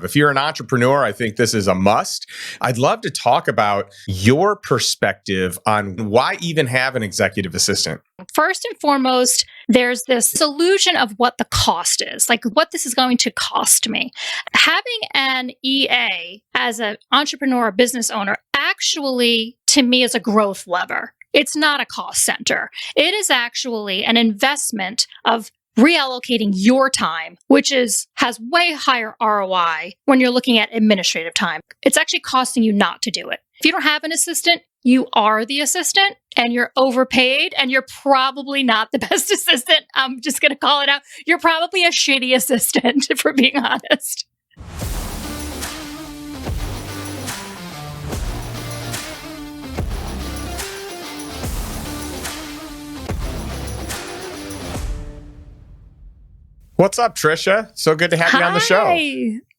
If you're an entrepreneur, I think this is a must. I'd love to talk about your perspective on why even have an executive assistant. First and foremost, there's this illusion of what the cost is, like what this is going to cost me. Having an EA as an entrepreneur or business owner actually, to me, is a growth lever. It's not a cost center. It is actually an investment of reallocating your time, which has way higher ROI when you're looking at administrative time. It's actually costing you not to do it. If you don't have an assistant, you are the assistant and you're overpaid and you're probably not the best assistant. I'm just going to call it out. You're probably a shitty assistant, if we're being honest. What's up, Tricia? So good to have you on the show.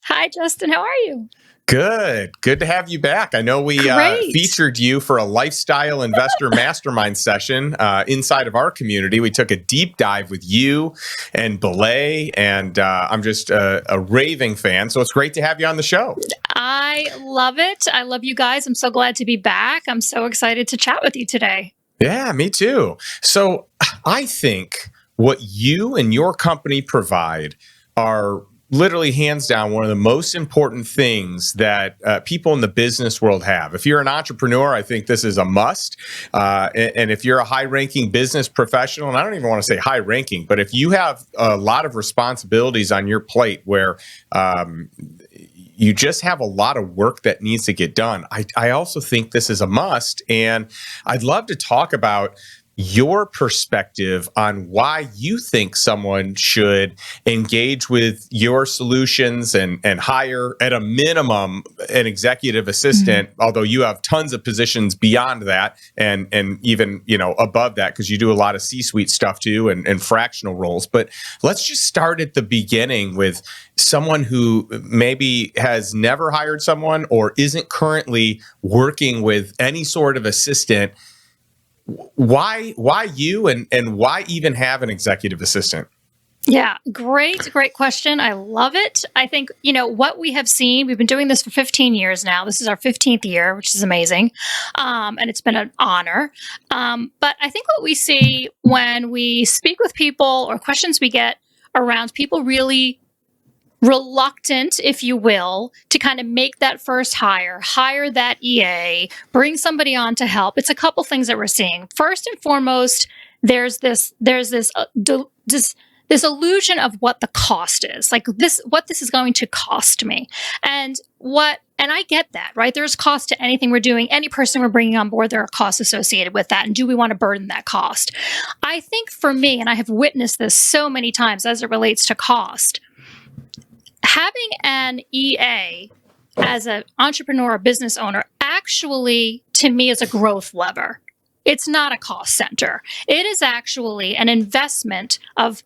Hi, Justin. How are you? Good. Good to have you back. I know we featured you for a lifestyle investor mastermind session inside of our community. We took a deep dive with you and BELAY, and I'm just a raving fan. So it's great to have you on the show. I love it. I love you guys. I'm so glad to be back. I'm so excited to chat with you today. Yeah, me too. So I think what you and your company provide are literally hands down one of the most important things that people in the business world have. If you're an entrepreneur, I think this is a must. And if you're a high-ranking business professional, and I don't even want to say high-ranking, but if you have a lot of responsibilities on your plate where you just have a lot of work that needs to get done, I also think this is a must. And I'd love to talk about your perspective on why you think someone should engage with your solutions and hire at a minimum an executive assistant, although you have tons of positions beyond that and even above that because you do a lot of C-suite stuff too and fractional roles. But let's just start at the beginning with someone who maybe has never hired someone or isn't currently working with any sort of assistant. Why you and why even have an executive assistant? Yeah, great question. I love it. I think, what we have seen, we've been doing this for 15 years now. This is our 15th year, which is amazing. And it's been an honor. But I think what we see when we speak with people or questions we get around people really reluctant, if you will, to kind of make that first hire that EA, bring somebody on to help. It's a couple things that we're seeing. First and foremost, there's this illusion of what the cost is, like what this is going to cost me, and I get that, right? There's cost to anything we're doing, any person we're bringing on board. There are costs associated with that, and do we want to burden that cost? I think for me, and I have witnessed this so many times as it relates to cost. Having an EA as an entrepreneur or business owner actually, to me, is a growth lever. It's not a cost center. It is actually an investment of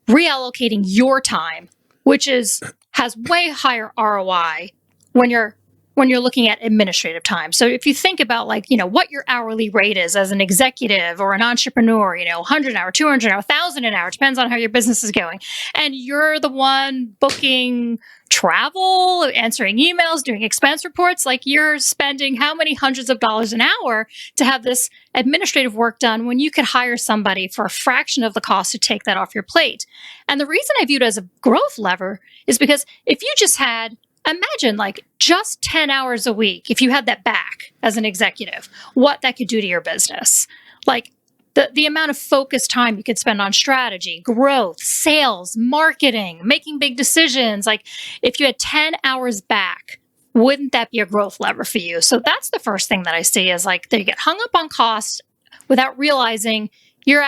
reallocating your time, which has way higher ROI when you're looking at administrative time. So if you think about what your hourly rate is as an executive or an entrepreneur, 100 an hour, 200 an hour, 1,000 an hour, depends on how your business is going. And you're the one booking travel, answering emails, doing expense reports, like you're spending how many hundreds of dollars an hour to have this administrative work done when you could hire somebody for a fraction of the cost to take that off your plate. And the reason I view it as a growth lever is because if you just had imagine just 10 hours a week, if you had that back as an executive, what that could do to your business. Like the amount of focused time you could spend on strategy, growth, sales, marketing, making big decisions. Like if you had 10 hours back, wouldn't that be a growth lever for you? So that's the first thing that I see is that you get hung up on cost without realizing it's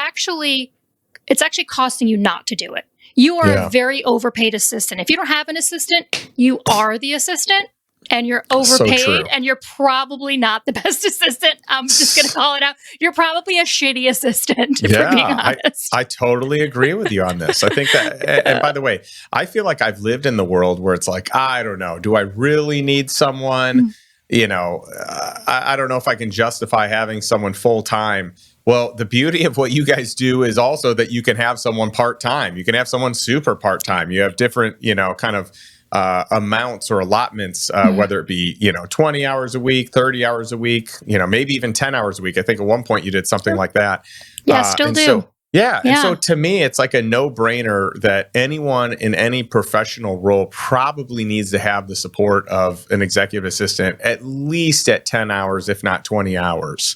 actually costing you not to do it. You are a very overpaid assistant. If you don't have an assistant, you are the assistant and you're overpaid and you're probably not the best assistant. I'm just going to call it out. You're probably a shitty assistant, if we're being honest. I totally agree with you on this. I think that, and by the way, I feel like I've lived in the world where it's like, I don't know, do I really need someone? I don't know if I can justify having someone full time. Well, the beauty of what you guys do is also that you can have someone part-time. You can have someone super part-time. You have different, kind of amounts or allotments, whether it be, 20 hours a week, 30 hours a week, maybe even 10 hours a week. I think at one point you did something like that. Yeah, still do. So, yeah. And Yeah. so to me, it's like a no-brainer that anyone in any professional role probably needs to have the support of an executive assistant, at least at 10 hours, if not 20 hours.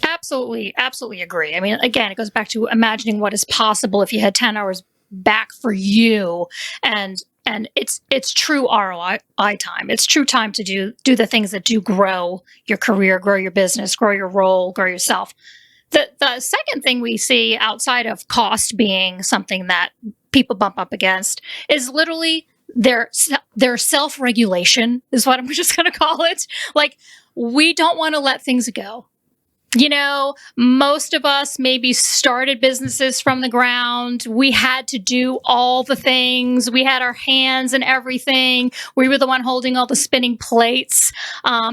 Absolutely. Absolutely agree. I mean, again, it goes back to imagining what is possible if you had 10 hours back for you. And it's true ROI time. It's true time to do the things that do grow your career, grow your business, grow your role, grow yourself. The second thing we see outside of cost being something that people bump up against is literally their self-regulation, is what I'm just going to call it. Like, we don't want to let things go. Most of us maybe started businesses from the ground. We had to do all the things. We had our hands in everything. We were the one holding all the spinning plates.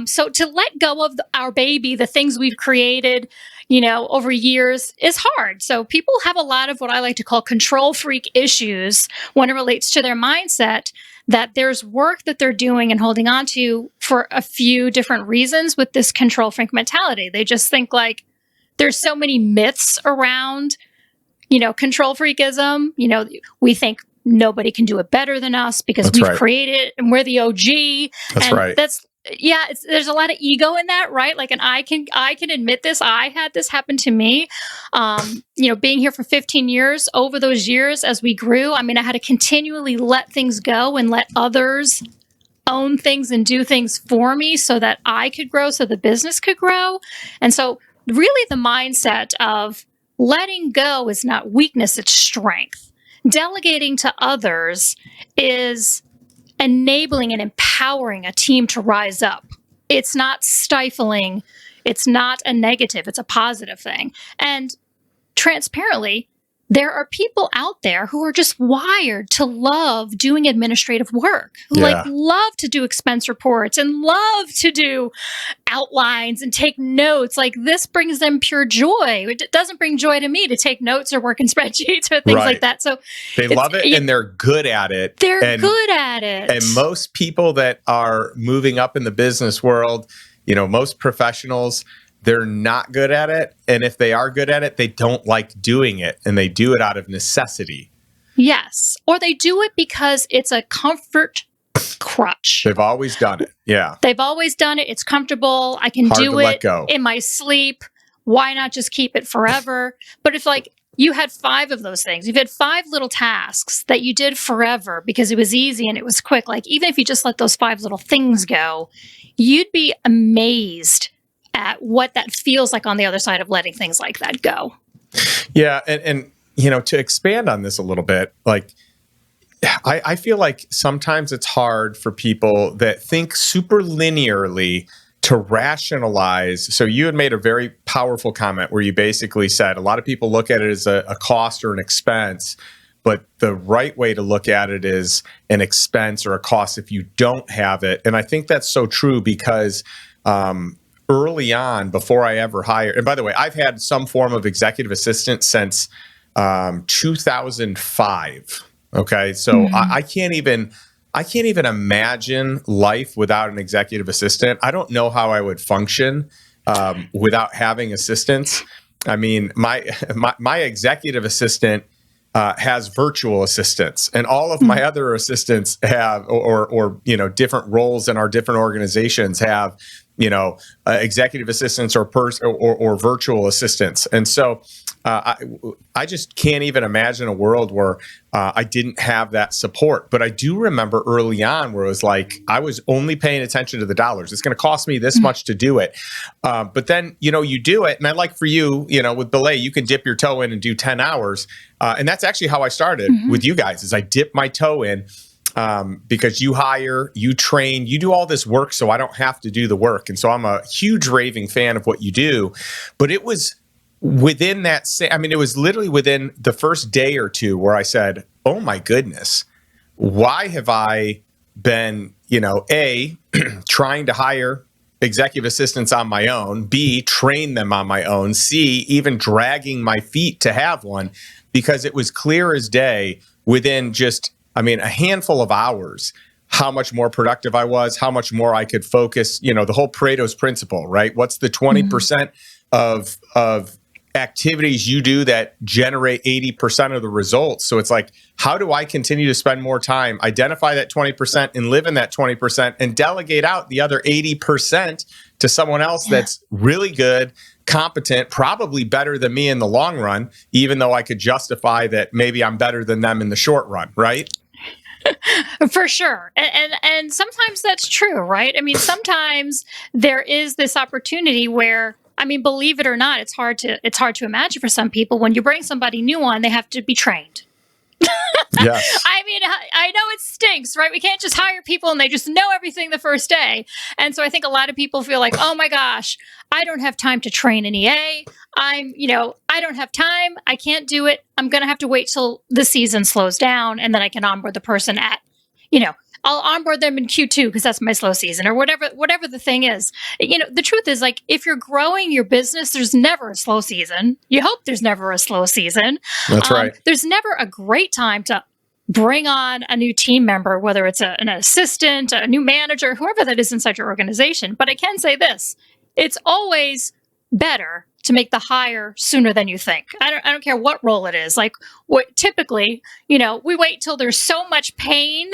So to let go of our baby, the things we've created, over years is hard. So people have a lot of what I like to call control freak issues when it relates to their mindset, that there's work that they're doing and holding on to for a few different reasons with this control freak mentality. They just think like there's so many myths around, control freakism. We think nobody can do it better than us because we've created it and we're the OG. That's right. There's a lot of ego in that, right? Like, and I can admit this. I had this happen to me. Being here for 15 years, over those years as we grew, I had to continually let things go and let others own things and do things for me so that I could grow, so the business could grow. And so really the mindset of letting go is not weakness, it's strength. Delegating to others is enabling and empowering a team to rise up. It's not stifling. It's not a negative. It's a positive thing. And transparently, there are people out there who are just wired to love doing administrative work, who love to do expense reports and love to do outlines and take notes. Like, this brings them pure joy. It doesn't bring joy to me to take notes or work in spreadsheets or things like that. So they love it and they're good at it. They're good at it. And most people that are moving up in the business world, most professionals, they're not good at it. And if they are good at it, they don't like doing it. And they do it out of necessity. Yes. Or they do it because it's a comfort crutch. They've always done it. Yeah. They've always done it. It's comfortable. I can do it in my sleep. Why not just keep it forever? But if you had 5 of those things, you've had 5 little tasks that you did forever because it was easy and it was quick. Like, even if you just let those 5 little things go, you'd be amazed at what that feels like on the other side of letting things like that go. Yeah. And to expand on this a little bit, I feel like sometimes it's hard for people that think super linearly to rationalize. So you had made a very powerful comment where you basically said a lot of people look at it as a cost or an expense, but the right way to look at it is an expense or a cost if you don't have it. And I think that's so true because early on, before I ever hired, and by the way, I've had some form of executive assistant since 2005. Okay, so I can't even imagine life without an executive assistant. I don't know how I would function without having assistants. I mean, my executive assistant has virtual assistants, and all of my other assistants have, or different roles in our different organizations have, executive assistants or virtual assistants. And so I just can't even imagine a world where I didn't have that support. But I do remember early on where it was like, I was only paying attention to the dollars. It's going to cost me this much to do it. But then, you do it. And I like for you, with Belay, you can dip your toe in and do 10 hours. And that's actually how I started with you guys, is I dipped my toe in. Because you hire, you train, you do all this work so I don't have to do the work. And so I'm a huge raving fan of what you do. But it was within that it was literally within the first day or two where I said, oh my goodness, why have I been, A, trying to hire executive assistants on my own, B, train them on my own, C, even dragging my feet to have one, because it was clear as day within just a handful of hours, how much more productive I was, how much more I could focus, the whole Pareto's principle, right? What's the 20% of activities you do that generate 80% of the results? So it's like, how do I continue to spend more time, identify that 20% and live in that 20% and delegate out the other 80% to someone else that's really good, competent, probably better than me in the long run, even though I could justify that maybe I'm better than them in the short run, right? For sure. And sometimes that's true, right? I mean, sometimes there is this opportunity where, I mean, believe it or not, it's hard to imagine for some people when you bring somebody new on, they have to be trained. Yes. I mean, I know it stinks, right? We can't just hire people and they just know everything the first day. And so I think a lot of people feel like, oh my gosh, I don't have time to train an EA. I don't have time. I can't do it. I'm going to have to wait till the season slows down and then I can onboard the person I'll onboard them in Q2 because that's my slow season or whatever the thing is. The truth is, like, if you're growing your business, there's never a slow season. You hope there's never a slow season. That's right. There's never a great time to bring on a new team member, whether it's an assistant, a new manager, whoever that is inside your organization. But I can say this, it's always better to make the hire sooner than you think. I don't care what role it is. Like, typically, we wait till there's so much pain.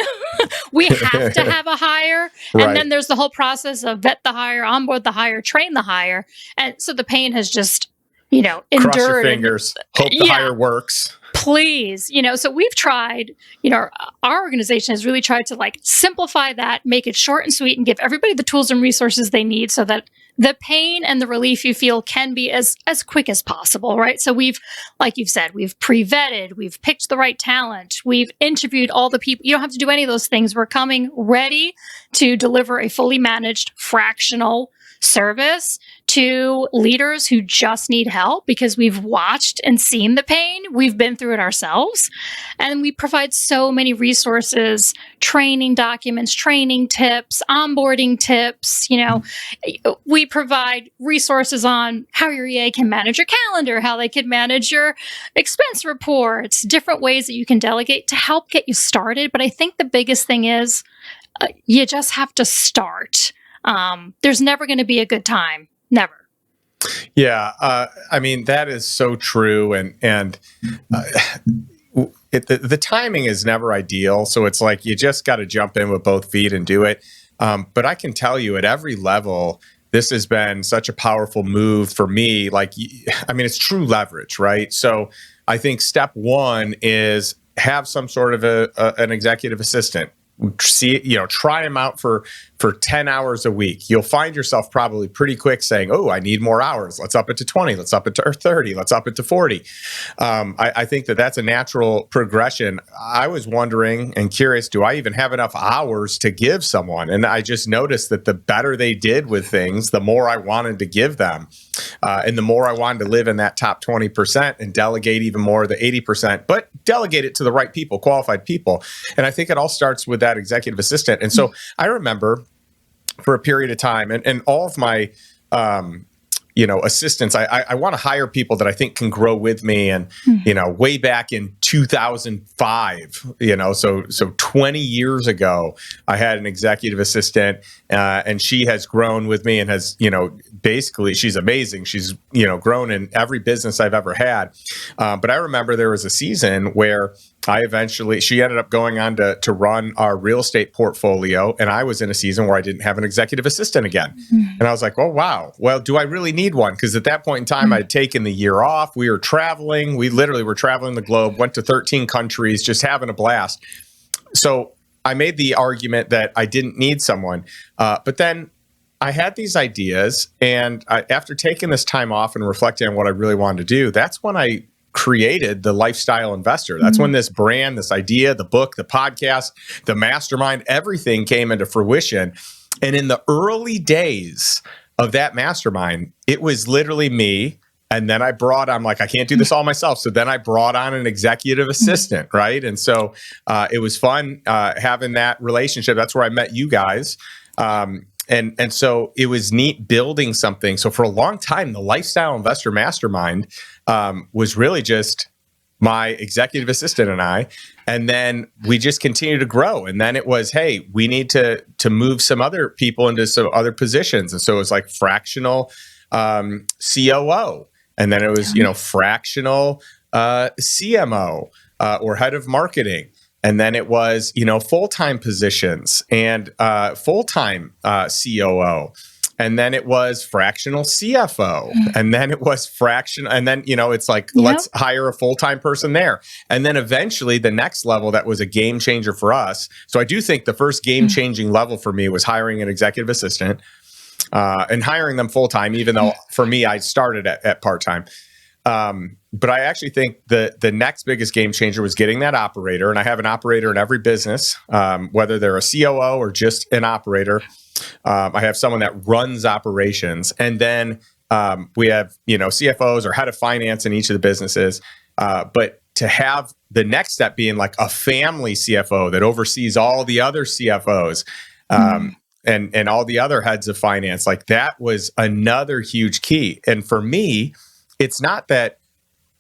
We have to have a hire. Right. And then there's the whole process of vet the hire, onboard the hire, train the hire. And so the pain has just, endured. Cross your fingers. Hope the hire works. Please, so we've tried, our organization has really tried to like simplify that, make it short and sweet and give everybody the tools and resources they need so that the pain and the relief you feel can be as quick as possible, right? So we've, like you've said, we've pre-vetted, we've picked the right talent, we've interviewed all the people. You don't have to do any of those things. We're coming ready to deliver a fully managed fractional service to leaders who just need help because we've watched and seen the pain. We've been through it ourselves. And we provide so many resources, training documents, training tips, onboarding tips. We provide resources on how your EA can manage your calendar, how they can manage your expense reports, different ways that you can delegate to help get you started. But I think the biggest thing is you just have to start. There's never going to be a good time. Never. Yeah. I mean, that is so true. And the timing is never ideal. So it's like, you just got to jump in with both feet and do it. But I can tell you at every level, this has been such a powerful move for me. Like, I mean, it's true leverage, right? So I think step one is have some sort of an executive assistant. Try them out for 10 hours a week. You'll find yourself probably pretty quick saying, oh, I need more hours. Let's up it to 20. Let's up it to 30. Let's up it to 40. I think that's a natural progression. I was wondering and curious, do I even have enough hours to give someone? And I just noticed that the better they did with things, the more I wanted to give them. And the more I wanted to live in that top 20% and delegate even more of the 80%, but delegate it to the right people, qualified people. And I think it all starts with that executive assistant. And so I remember for a period of time and all of my, assistants, I want to hire people that I think can grow with me. And, way back in 2005, so 20 years ago, I had an executive assistant and she has grown with me and has, basically she's amazing. She's, grown in every business I've ever had. But I remember there was a season where she ended up going on to run our real estate portfolio. And I was in a season where I didn't have an executive assistant again. And I was like, oh, wow. Well, do I really need one? Because at that point in time, I'd taken the year off. We were traveling. We literally were traveling the globe, went to 13 countries, just having a blast. So I made the argument that I didn't need someone. But then I had these ideas. And after taking this time off and reflecting on what I really wanted to do, that's when I created the Lifestyle Investor. That's when this brand, this idea, the book, the podcast, the mastermind, everything came into fruition. And in the early days of that mastermind, it was literally me. And then I'm like, I can't do this all myself. So then I brought on an executive assistant, right? And so it was fun having that relationship. That's where I met you guys. And so it was neat building something. So for a long time, the Lifestyle Investor Mastermind was really just my executive assistant and I, and then we just continued to grow. And then it was, hey, we need to move some other people into some other positions. And so it was like fractional COO. And then it was, fractional CMO or head of marketing. And then it was, full-time positions and full-time COO. And then it was fractional CFO. And then it was fractional. And then, it's like, let's hire a full-time person there. And then eventually the next level that was a game changer for us. So I do think the first game-changing level for me was hiring an executive assistant and hiring them full-time, even though for me, I started at part-time. But I actually think the next biggest game changer was getting that operator. And I have an operator in every business, whether they're a COO or just an operator. I have someone that runs operations. And then we have, CFOs or head of finance in each of the businesses. But to have the next step being like a family CFO that oversees all the other CFOs and all the other heads of finance, like that was another huge key. And for me, it's not that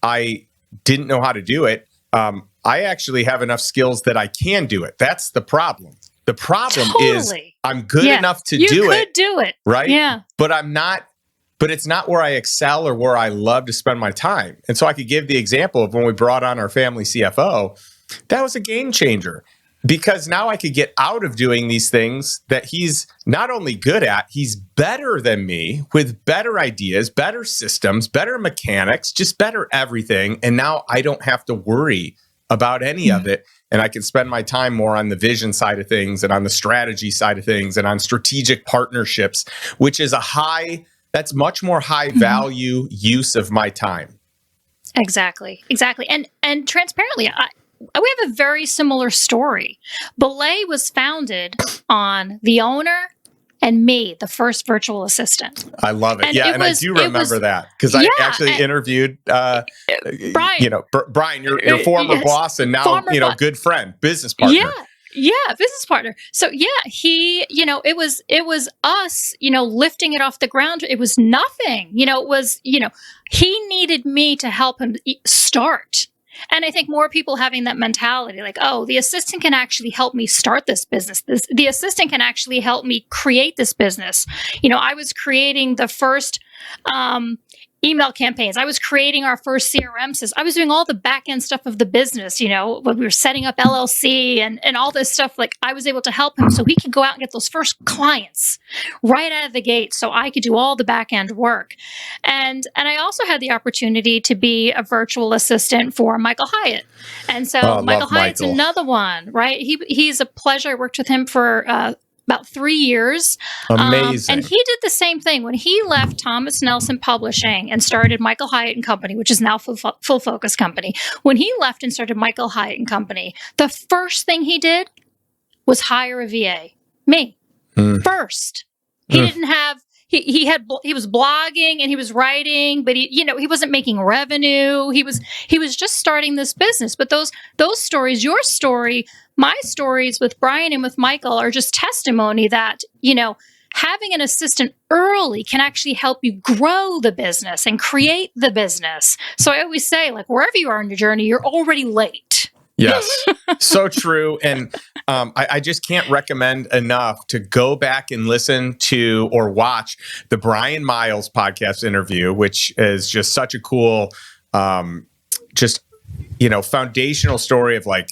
I didn't know how to do it. I actually have enough skills that I can do it. That's the problem. The problem is I'm good enough to do it. You could do it. Right? Yeah. But it's not where I excel or where I love to spend my time. And so I could give the example of when we brought on our family CFO, that was a game changer. Because now I could get out of doing these things that he's not only good at, he's better than me with better ideas, better systems, better mechanics, just better everything. And now I don't have to worry about any of it. And I can spend my time more on the vision side of things and on the strategy side of things and on strategic partnerships, which is that's much more high value use of my time. Exactly. And transparently, we have a very similar story. BELAY was founded on the owner and me, the first virtual assistant. I love it. And I do remember that because I actually interviewed Brian. Brian, your former boss and now good friend, business partner. Yeah, business partner. So he, it was us, lifting it off the ground. It was nothing. He needed me to help him start. And I think more people having that mentality, like, oh, the assistant can actually help me start this business. The assistant can actually help me create this business. I was creating the first email campaigns. I was creating our first CRM system. I was doing all the back end stuff of the business, when we were setting up LLC and all this stuff. Like I was able to help him so he could go out and get those first clients right out of the gate so I could do all the back end work. And I also had the opportunity to be a virtual assistant for Michael Hyatt. And so Michael Hyatt's another one, right? He's a pleasure. I worked with him for about 3 years. Amazing. And he did the same thing. When he left Thomas Nelson Publishing and started Michael Hyatt and Company, which is now Full Focus Company. When he left and started Michael Hyatt and Company, the first thing he did was hire a VA. Me. First. He didn't have... He was blogging and he was writing, but he wasn't making revenue. He was just starting this business. But those stories, your story, my stories with Brian and with Michael are just testimony that, having an assistant early can actually help you grow the business and create the business. So I always say, like, wherever you are in your journey, you're already late. Yes, so true. And I just can't recommend enough to go back and listen to or watch the Brian Miles podcast interview, which is just such a cool, foundational story of like,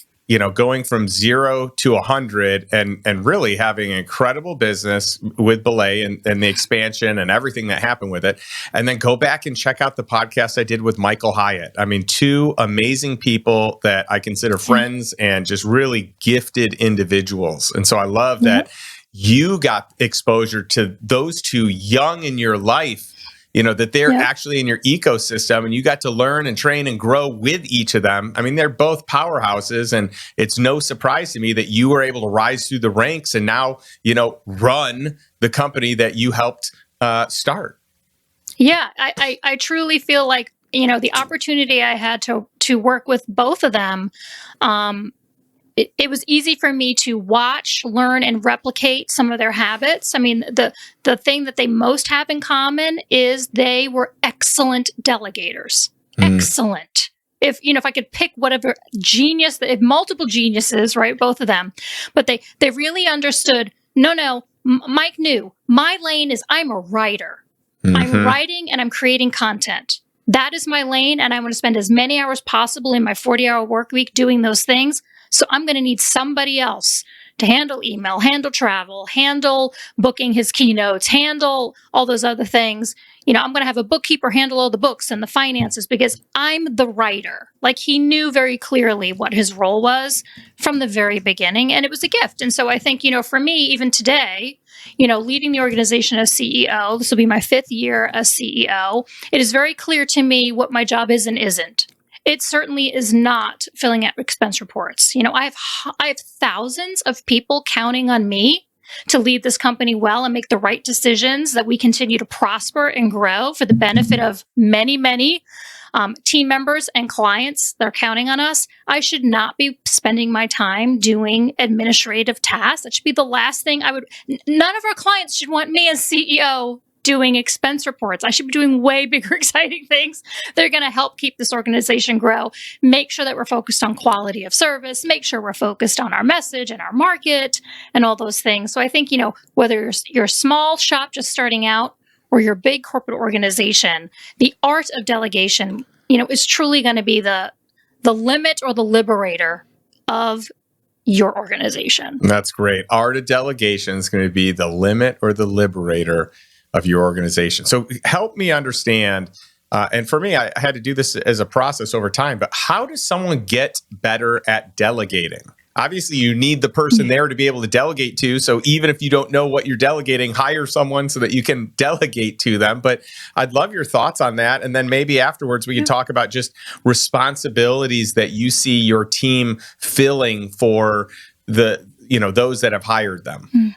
going from 0 to 100 and really having an incredible business with BELAY and the expansion and everything that happened with it. And then go back and check out the podcast I did with Michael Hyatt. I mean, two amazing people that I consider friends and just really gifted individuals. And so I love that you got exposure to those two young in your life, that they're actually in your ecosystem and you got to learn and train and grow with each of them. I mean, they're both powerhouses and it's no surprise to me that you were able to rise through the ranks and now, run the company that you helped start. Yeah, I truly feel like, the opportunity I had to work with both of them, it was easy for me to watch, learn, and replicate some of their habits. I mean, the thing that they most have in common is they were excellent delegators. Excellent. if I could pick whatever genius, if multiple geniuses, right, both of them, but they really understood, no, Mike knew my lane is I'm a writer. I'm writing and I'm creating content. That is my lane, and I'm going to spend as many hours possible in my 40-hour work week doing those things. So I'm going to need somebody else to handle email, handle travel, handle booking his keynotes, handle all those other things. I'm going to have a bookkeeper handle all the books and the finances because I'm the writer. Like, he knew very clearly what his role was from the very beginning, and it was a gift. And so I think, for me, even today, leading the organization as CEO, this will be my 5th year as CEO, it is very clear to me what my job is and isn't. It certainly is not filling out expense reports. I have thousands of people counting on me to lead this company well and make the right decisions that we continue to prosper and grow for the benefit of many, many team members and clients that are counting on us. I should not be spending my time doing administrative tasks. That should be the last thing none of our clients should want me as CEO doing expense reports. I should be doing way bigger, exciting things that are going to help keep this organization grow, make sure that we're focused on quality of service, make sure we're focused on our message and our market and all those things. So I think, whether you're a small shop just starting out or your big corporate organization, the art of delegation, is truly going to be the limit or the liberator of your organization. That's great. Art of delegation is going to be the limit or the liberator of your organization. So help me understand, and for me, I had to do this as a process over time, but how does someone get better at delegating? Obviously, you need the person there to be able to delegate to. So even if you don't know what you're delegating, hire someone so that you can delegate to them. But I'd love your thoughts on that. And then maybe afterwards, we can talk about just responsibilities that you see your team filling for those that have hired them.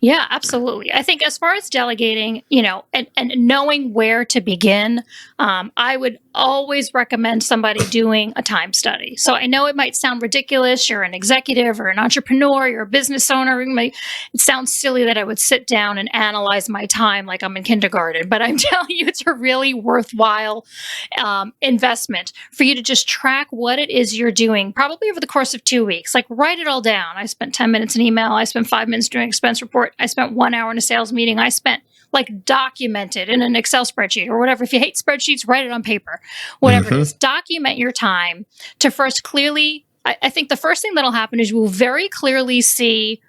Yeah, absolutely. I think as far as delegating, and knowing where to begin, I would always recommend somebody doing a time study. So I know it might sound ridiculous. You're an executive or an entrepreneur, you're a business owner. It sounds silly that I would sit down and analyze my time like I'm in kindergarten, but I'm telling you, it's a really worthwhile investment for you to just track what it is you're doing, probably over the course of 2 weeks. Like, write it all down. I spent 10 minutes in email. I spent 5 minutes doing expense report. I spent 1 hour in a sales meeting. I spent documented in an Excel spreadsheet or whatever. If you hate spreadsheets, write it on paper, whatever it is. Document your time to first clearly, I think the first thing that'll happen is you will very clearly see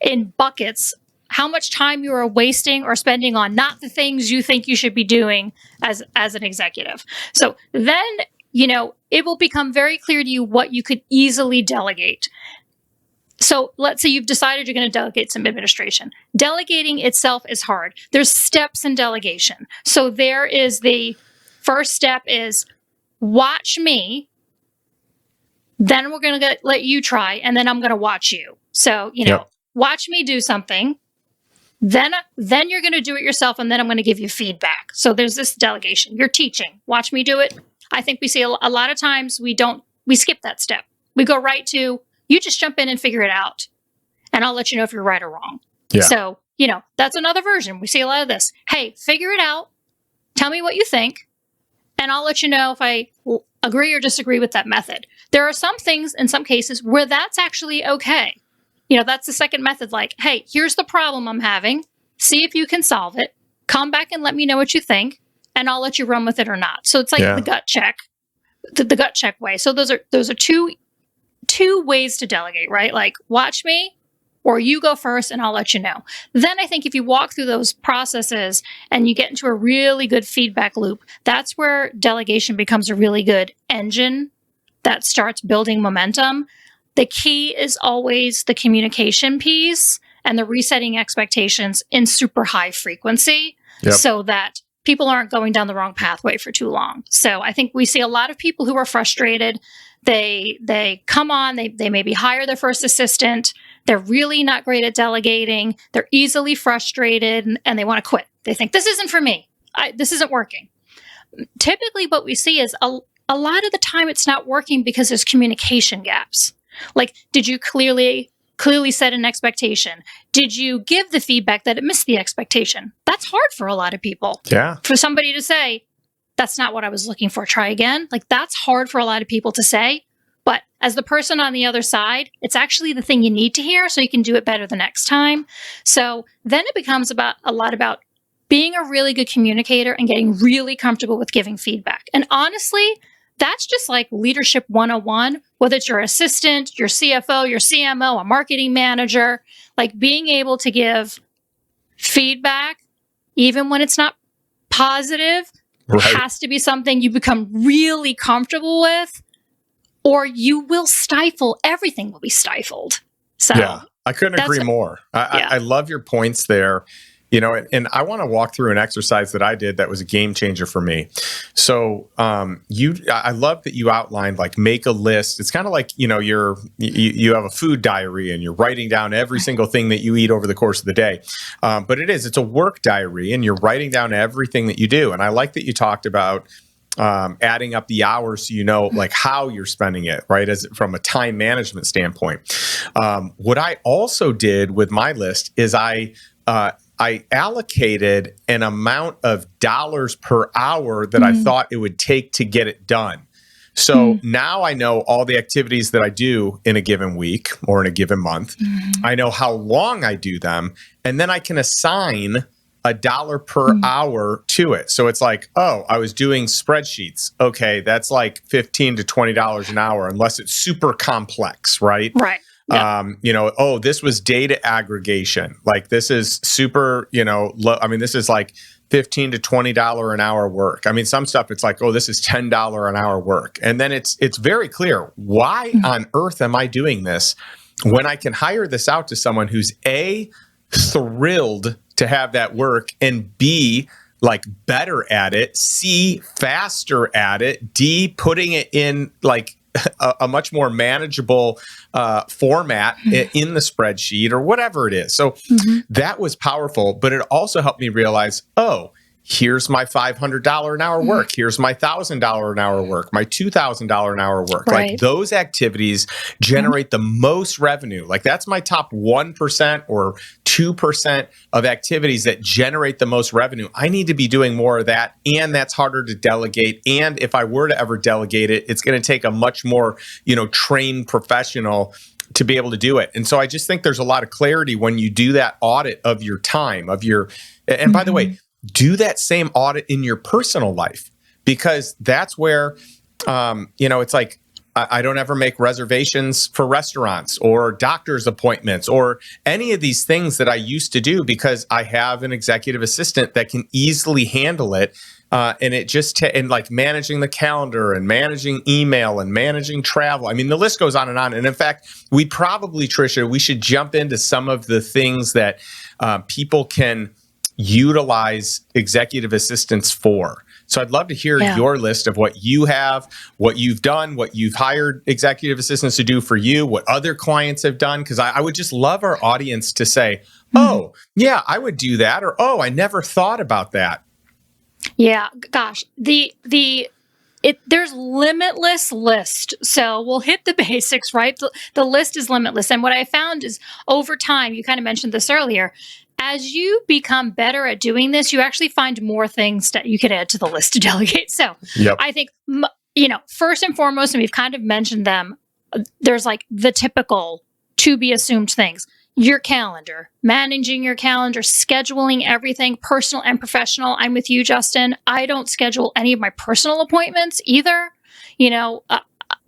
in buckets how much time you are wasting or spending on not the things you think you should be doing as an executive. So then, it will become very clear to you what you could easily delegate. So let's say you've decided you're going to delegate some administration. Delegating itself is hard. There's steps in delegation. So there is the first step is watch me. Then we're going to let you try, and then I'm going to watch you. So, watch me do something. Then you're going to do it yourself, and then I'm going to give you feedback. So there's this delegation. You're teaching. Watch me do it. I think we see a lot of times we skip that step. We go right to, you just jump in and figure it out, and I'll let you know if you're right or wrong. Yeah. So, that's another version. We see a lot of this. Hey, figure it out. Tell me what you think, and I'll let you know if I agree or disagree with that method. There are some things in some cases where that's actually okay. That's the second method. Like, hey, here's the problem I'm having. See if you can solve it. Come back and let me know what you think, and I'll let you run with it or not. So it's like the gut check, the gut check way. So those are two ways to delegate, right? Like, watch me, or you go first and I'll let you know. Then I think if you walk through those processes and you get into a really good feedback loop, that's where delegation becomes a really good engine that starts building momentum. The key is always the communication piece and the resetting expectations in super high frequency so that people aren't going down the wrong pathway for too long. So I think we see a lot of people who are frustrated. They come on, they maybe hire their first assistant. They're really not great at delegating. They're easily frustrated and they want to quit. They think, this isn't for me. This isn't working. Typically what we see is a lot of the time it's not working because there's communication gaps. Like, did you clearly set an expectation? Did you give the feedback that it missed the expectation? That's hard for a lot of people. Yeah. For somebody to say, that's not what I was looking for. Try again. Like, that's hard for a lot of people to say. But as the person on the other side, it's actually the thing you need to hear so you can do it better the next time. So then it becomes a lot about being a really good communicator and getting really comfortable with giving feedback. And honestly, that's just like leadership 101, whether it's your assistant, your CFO, your CMO, a marketing manager, like being able to give feedback, even when it's not positive, has to be something you become really comfortable with, or you will stifle. Everything will be stifled. So yeah, I couldn't agree more. I love your points there. And I want to walk through an exercise that I did that was a game changer for me. So I love that you outlined, like, make a list. It's kind of like, you have a food diary and you're writing down every single thing that you eat over the course of the day. But it's a work diary and you're writing down everything that you do. And I like that you talked about adding up the hours so like how you're spending it, right? From a time management standpoint. What I also did with my list is I allocated an amount of dollars per hour that I thought it would take to get it done. So now I know all the activities that I do in a given week or in a given month. I know how long I do them, and then I can assign $1 per hour to it. So it's like, oh, I was doing spreadsheets. Okay, that's like $15 to $20 an hour, unless it's super complex, right? Right. Yep. This was data aggregation. Like, this is super, low. I mean, this is like $15 to $20 an hour work. I mean, some stuff it's like, oh, this is $10 an hour work. And then it's very clear, why on earth am I doing this when I can hire this out to someone who's A, thrilled to have that work, and B, like, better at it, C, faster at it, D, putting it in like a much more manageable format in the spreadsheet or whatever it is. So that was powerful, but it also helped me realize, oh, here's my $500 an hour work. Here's my $1,000 an hour work, my $2,000 an hour work. Right. Like, those activities generate the most revenue. Like, that's my top 1% or 2% of activities that generate the most revenue. I need to be doing more of that. And that's harder to delegate. And if I were to ever delegate it, it's going to take a much more, trained professional to be able to do it. And so I just think there's a lot of clarity when you do that audit of your time, and by the way, do that same audit in your personal life, because that's where, it's like, I don't ever make reservations for restaurants or doctor's appointments or any of these things that I used to do, because I have an executive assistant that can easily handle it. And it just, and like managing the calendar and managing email and managing travel. I mean, the list goes on. And in fact, Tricia, we should jump into some of the things that people can utilize executive assistants for. So I'd love to hear your list of what you have, what you've done, what you've hired executive assistants to do for you, what other clients have done. Because I would just love our audience to say, oh, yeah, I would do that. Or, oh, I never thought about that. Yeah, gosh, there's limitless list. So we'll hit the basics, right? The list is limitless. And what I found is, over time, you kind of mentioned this earlier, as you become better at doing this, you actually find more things that you could add to the list to delegate. So I think, first and foremost, and we've kind of mentioned them, there's like the typical to be assumed things. Your calendar, managing your calendar, scheduling everything, personal and professional. I'm with you, Justin. I don't schedule any of my personal appointments either.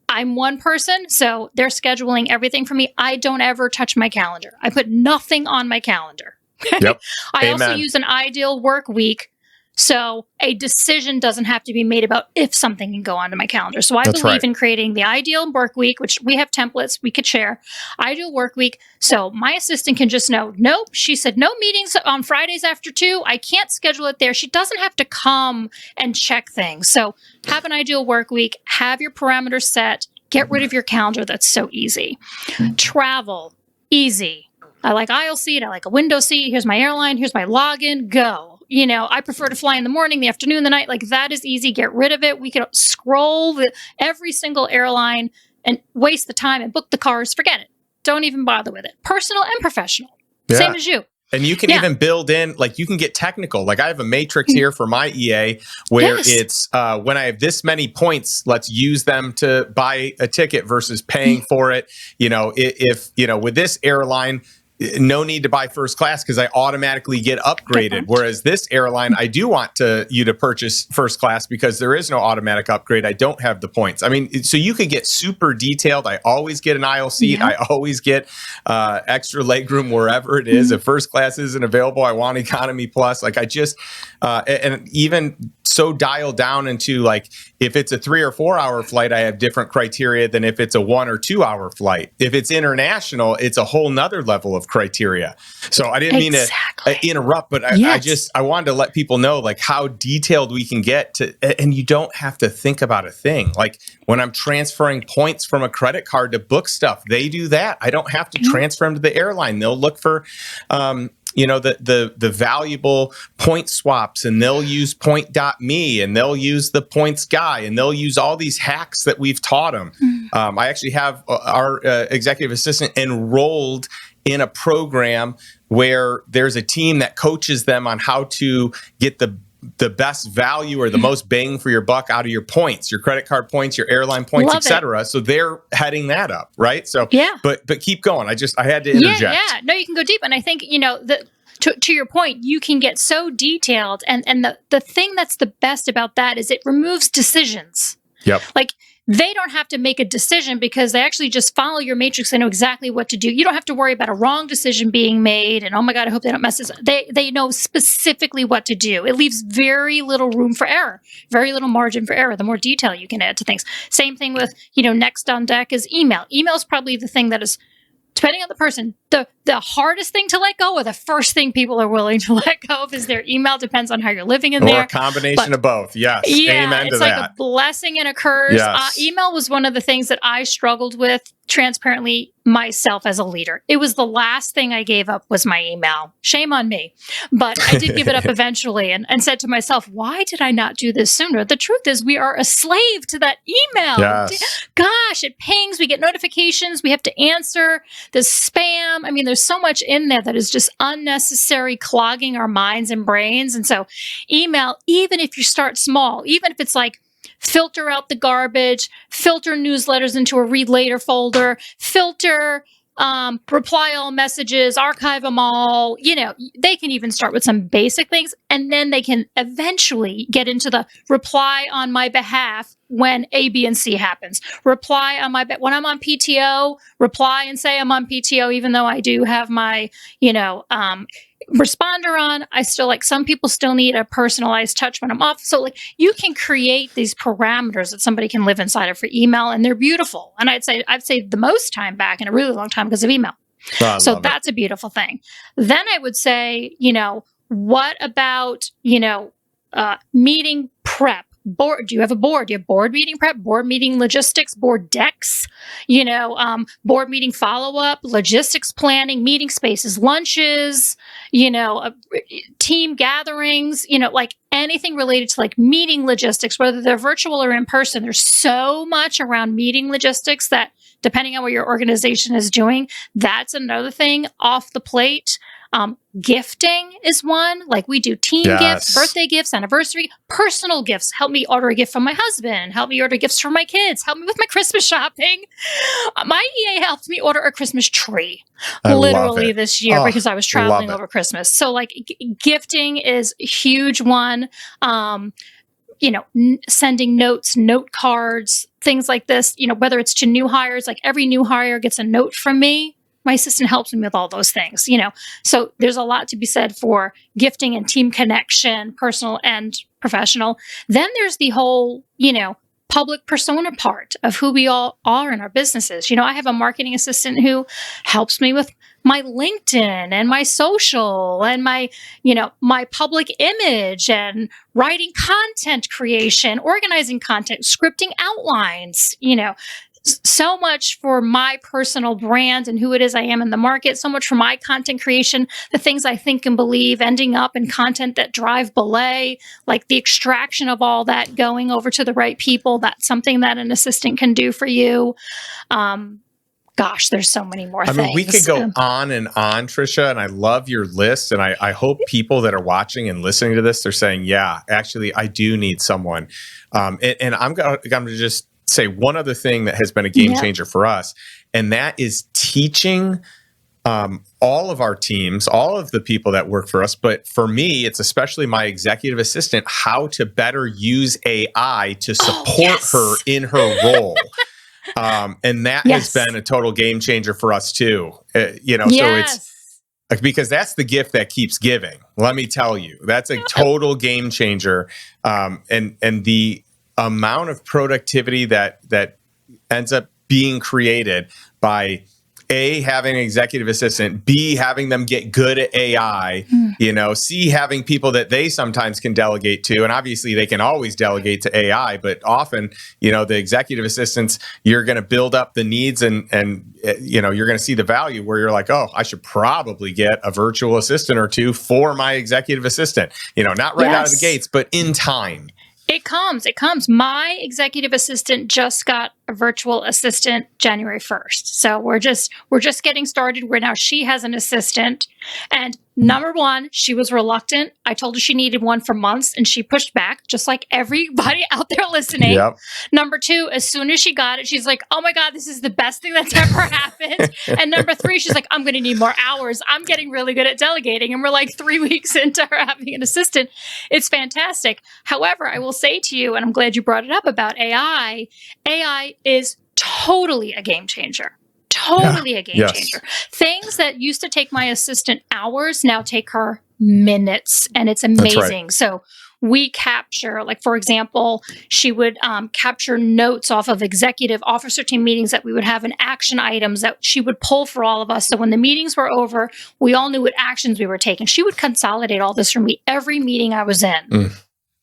I'm one person, so they're scheduling everything for me. I don't ever touch my calendar. I put nothing on my calendar. Yep. I also use an ideal work week, so a decision doesn't have to be made about if something can go onto my calendar. So I believe in creating the ideal work week, which we have templates we could share. Ideal work week, so my assistant can just know, nope, she said no meetings on Fridays after 2. I can't schedule it there. She doesn't have to come and check things. So have an ideal work week, have your parameters set, get rid of your calendar. That's so easy. Travel, easy. I like aisle seat. I like a window seat. Here's my airline. Here's my login. Go. I prefer to fly in the morning, the afternoon, the night. Like, that is easy. Get rid of it. We could scroll every single airline and waste the time and book the cars. Forget it. Don't even bother with it. Personal and professional. Yeah. Same as you. And you can even build in, like you can get technical. Like I have a matrix here for my EA where it's when I have this many points, let's use them to buy a ticket versus paying for it. If with this airline, no need to buy first class because I automatically get upgraded. Whereas this airline, I do want you to purchase first class because there is no automatic upgrade. I don't have the points. I mean, so you could get super detailed. I always get an aisle seat. I always get extra legroom wherever it is. If first class isn't available, I want economy plus. Like I just, and even so dialed down into like, if it's a 3 or 4 hour flight, I have different criteria than if it's a 1 or 2 hour flight. If it's international, it's a whole nother level of criteria. So I didn't mean to interrupt, but I wanted to let people know like how detailed we can get to, and you don't have to think about a thing. Like when I'm transferring points from a credit card to book stuff, they do that. I don't have to transfer them to the airline. They'll look for, the valuable point swaps, and they'll use point.me, and they'll use the points guy, and they'll use all these hacks that we've taught them. I actually have our executive assistant enrolled in a program where there's a team that coaches them on how to get the best value or the most bang for your buck out of your points, your credit card points, your airline points, etc. So they're heading that up, right? So but keep going. I had to interject. No, you can go deep, and I think to your point, you can get so detailed, and the thing that's the best about that is it removes decisions. Yep. Like they don't have to make a decision because they actually just follow your matrix. They know exactly what to do. You don't have to worry about a wrong decision being made. And oh my God, I hope they don't mess this up. They know specifically what to do. It leaves very little room for error, very little margin for error. The more detail you can add to things. Same thing with, next on deck is email. Email is probably the thing that is, depending on the person, the hardest thing to let go, or the first thing people are willing to let go of is their email. Depends on how you're living in there. Or a combination of both. Yes. Amen to it's like a blessing and a curse. Yes. Email was one of the things that I struggled with transparently myself as a leader. It was the last thing I gave up was my email. Shame on me. But I did give it up eventually and said to myself, why did I not do this sooner? The truth is we are a slave to that email. Yes. Gosh, it pings. We get notifications. We have to answer the spam. I mean, there's so much in there that is just unnecessary, clogging our minds and brains. And so email, even if you start small, even if it's like, filter out the garbage, filter newsletters into a read later folder, filter reply all messages, archive them all. They can even start with some basic things, and then they can eventually get into the reply on my behalf when A, B, and C happens. Reply on my when I'm on PTO, reply and say I'm on PTO, even though I do have my, responder on. I still some people still need a personalized touch when I'm off. So you can create these parameters that somebody can live inside of for email, and they're beautiful. And I've saved the most time back in a really long time because of email. So that's a beautiful thing. Then I would say, what about, meeting prep? Board? Do you have a board? Do you have board meeting prep, board meeting logistics, board decks, board meeting follow-up, logistics planning, meeting spaces, lunches, team gatherings, anything related to meeting logistics, whether they're virtual or in person. There's so much around meeting logistics that depending on what your organization is doing, that's another thing off the plate. Gifting is one. We do team gifts, birthday gifts, anniversary, personal gifts. Help me order a gift from my husband. Help me order gifts for my kids. Help me with my Christmas shopping. My EA helped me order a Christmas tree literally this year because I was traveling over Christmas. So gifting is a huge one. Sending notes, note cards, things like this, whether it's to new hires, every new hire gets a note from me. My assistant helps me with all those things, So there's a lot to be said for gifting and team connection, personal and professional. Then there's the whole, public persona part of who we all are in our businesses. I have a marketing assistant who helps me with my LinkedIn and my social and my public image and writing content creation, organizing content, scripting outlines, so much for my personal brand and who it is I am in the market, so much for my content creation, the things I think and believe ending up in content that drive belay, the extraction of all that going over to the right people. That's something that an assistant can do for you. gosh, there's so many more I things. mean, we could go on and on, Tricia, and I love your list. And I hope people that are watching and listening to this, they're saying, yeah, actually, I do need someone. And I'm going to just say one other thing that has been a game changer for us, and that is teaching all of our teams, all of the people that work for us. But for me, it's especially my executive assistant, how to better use AI to support her in her role. And that has been a total game changer for us too. So it's because that's the gift that keeps giving. Let me tell you, that's a total game changer. And the amount of productivity that ends up being created by A, having an executive assistant, B, having them get good at AI, C, having people that they sometimes can delegate to. And obviously they can always delegate to AI, but often, the executive assistants, you're going to build up the needs and you're going to see the value where you're like, oh, I should probably get a virtual assistant or two for my executive assistant, not right out of the gates, but in time. It comes. My executive assistant just got a virtual assistant January 1st. So we're just getting started where now she has an assistant. And number one, she was reluctant. I told her she needed one for months and she pushed back, just like everybody out there listening. Yep. Number two, as soon as she got it, she's like, oh my God, this is the best thing that's ever happened. And number three, she's like, I'm going to need more hours. I'm getting really good at delegating. And we're like 3 weeks into her having an assistant. It's fantastic. However, I will say to you, and I'm glad you brought it up about AI, AI is totally a game changer. Totally a game changer. Things that used to take my assistant hours now take her minutes, and it's amazing. Right. So we capture, like, for example, she would capture notes off of executive officer team meetings that we would have and action items that she would pull for all of us. So when the meetings were over, we all knew what actions we were taking. She would consolidate all this for me every meeting I was in.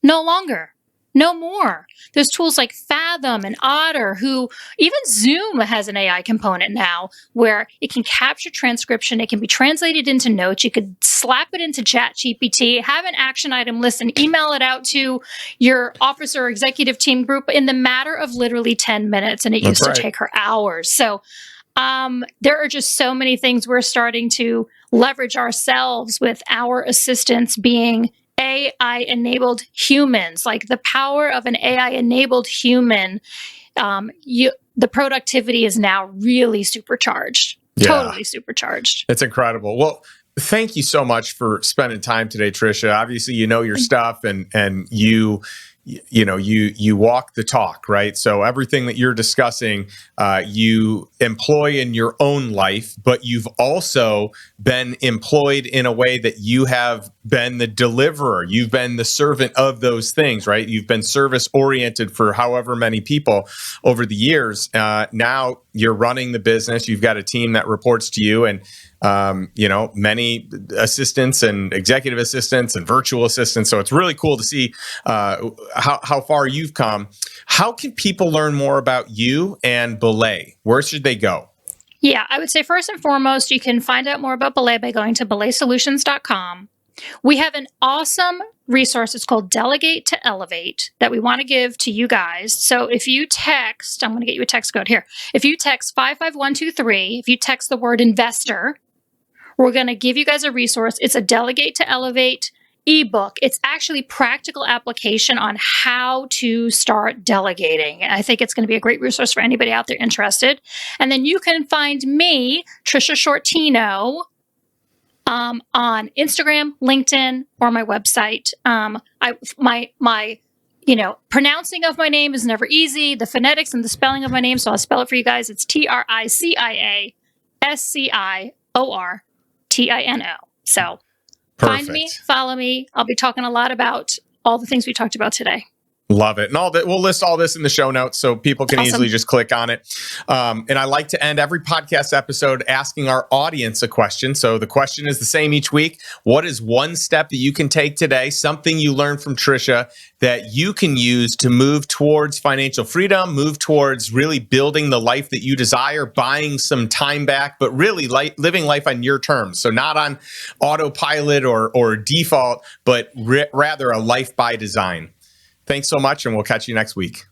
No longer. No more. There's tools like Fathom and Otter, even Zoom has an AI component now where it can capture transcription. It can be translated into notes. You could slap it into ChatGPT, have an action item list, and email it out to your officer or executive team group in the matter of literally 10 minutes. And it used to take her hours. So there are just so many things we're starting to leverage ourselves with our assistants being AI-enabled humans. Like the power of an AI-enabled human, the productivity is now really supercharged, totally supercharged. It's incredible. Well, thank you so much for spending time today, Tricia. Obviously, you know your stuff, and you walk the talk, right? So everything that you're discussing, you employ in your own life, but you've also been employed in a way that you have been the deliverer. You've been the servant of those things, right? You've been service oriented for however many people over the years. Now you're running the business. You've got a team that reports to you, and many assistants and executive assistants and virtual assistants. So it's really cool to see how far you've come. How can people learn more about you and BELAY? Where should they go? Yeah, I would say first and foremost, you can find out more about BELAY by going to belaysolutions.com. We have an awesome resource. It's called Delegate to Elevate that we want to give to you guys. So if you text, I'm going to get you a text code here. If you text 55123, if you text the word investor, we're going to give you guys a resource. It's a Delegate to Elevate ebook. It's actually practical application on how to start delegating. And I think it's going to be a great resource for anybody out there interested. And then you can find me, Tricia Sciortino, on Instagram, LinkedIn, or my website. My pronouncing of my name is never easy. The phonetics and the spelling of my name, so I'll spell it for you guys. It's TriciaSciortino. So find me, follow me. I'll be talking a lot about all the things we talked about today. Love it. And all that, we'll list all this in the show notes so people can easily just click on it. And I like to end every podcast episode asking our audience a question. So the question is the same each week. What is one step that you can take today, something you learned from Tricia that you can use to move towards financial freedom, move towards really building the life that you desire, buying some time back, but really living life on your terms. So not on autopilot or default, but rather a life by design. Thanks so much, and we'll catch you next week.